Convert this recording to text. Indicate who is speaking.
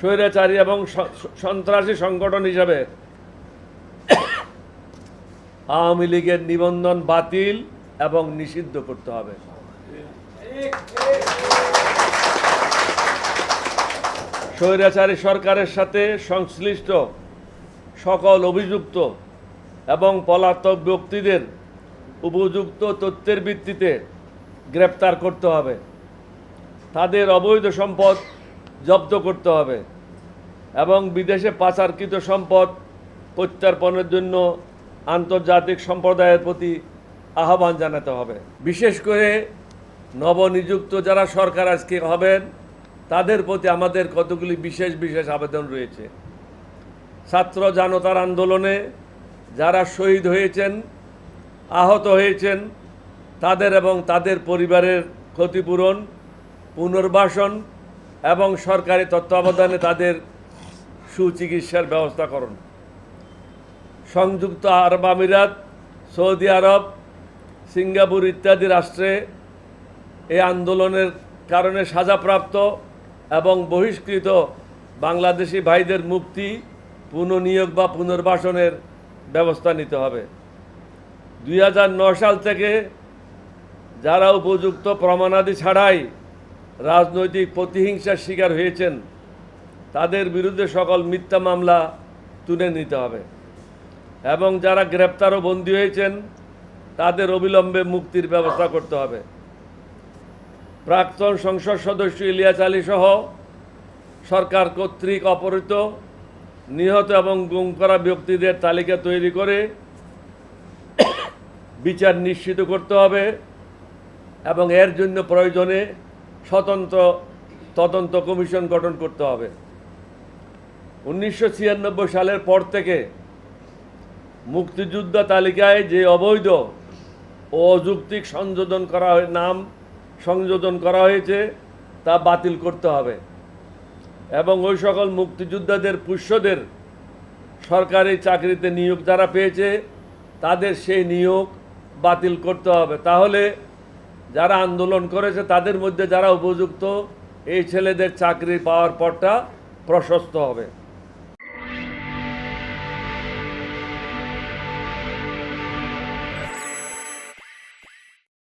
Speaker 1: স্বৈরাচারী এবং সন্ত্রাসী সংগঠন হিসাবে আওয়ামী লীগের নিবন্ধন বাতিল এবং নিষিদ্ধ করতে হবে। স্বৈরাচারী সরকারের সাথে সংশ্লিষ্ট সকল অভিযুক্ত এবং পলাতক ব্যক্তিদের উপযুক্ত তথ্যের ভিত্তিতে গ্রেপ্তার করতে হবে। তাদের অবৈধ সম্পদ জব্দ করতে হবে এবং বিদেশে পাচারকৃত সম্পদ প্রত্যার্পণের জন্য আন্তর্জাতিক সম্প্রদায়ের প্রতি আহ্বান জানাতে হবে। বিশেষ করে নবনিযুক্ত যারা সরকার আজকে হবেন তাদের প্রতি আমাদের কতগুলি বিশেষ আবেদন রয়েছে। ছাত্র জনতার আন্দোলনে যারা শহীদ হয়েছেন, আহত হয়েছেন, তাদের এবং তাদের পরিবারের ক্ষতিপূরণ, পুনর্বাসন এবং সরকারি তত্ত্বাবধানে তাদের সুচিকিৎসার ব্যবস্থা করুন। সংযুক্ত আরব আমিরাত, সৌদি আরব, সিঙ্গাপুর ইত্যাদি রাষ্ট্রে এই আন্দোলনের কারণে সাজাপ্রাপ্ত এবং বহিষ্কৃত বাংলাদেশি ভাইদের মুক্তি, পুনর্নিয়োগ বা পুনর্বাসনের ব্যবস্থা নিতে হবে। 2009 সাল থেকে যারা উপযুক্ত প্রমাণাদি ছাড়াই রাজনৈতিক প্রতিহিংসার শিকার হয়েছেন তাদের বিরুদ্ধে সকল মিথ্যা মামলা তুলে নিতে হবে এবং যারা গ্রেপ্তার ও বন্দী হয়েছেন তাদের অবিলম্বে মুক্তির ব্যবস্থা করতে হবে। প্রাক্তন সংসদ সদস্য ইলিয়াস আলী সহ সরকার কর্তৃক অপহৃত, নিহত এবং গুম করা ব্যক্তিদের তালিকা তৈরি করে বিচার নিশ্চিত করতে হবে এবং এর জন্য প্রয়োজনে স্বতন্ত্র তদন্ত কমিশন গঠন করতে হবে। 1996 সালের পর থেকে মুক্তিযোদ্ধা তালিকায় যে অবৈধ ও অযৌক্তিক নাম সংযোজন করা হয়েছে তা বাতিল করতে হবে এবং ওই সকল মুক্তিযোদ্ধাদের পুষ্যদের সরকারি চাকরিতে নিয়োগ যারা পেয়েছে তাদের সেই নিয়োগ বাতিল করতে হবে। তাহলে যারা আন্দোলন করেছে তাদের মধ্যে যারা উপযুক্ত এই ছেলেদের চাকরি পাওয়ার পথটা প্রশস্ত হবে।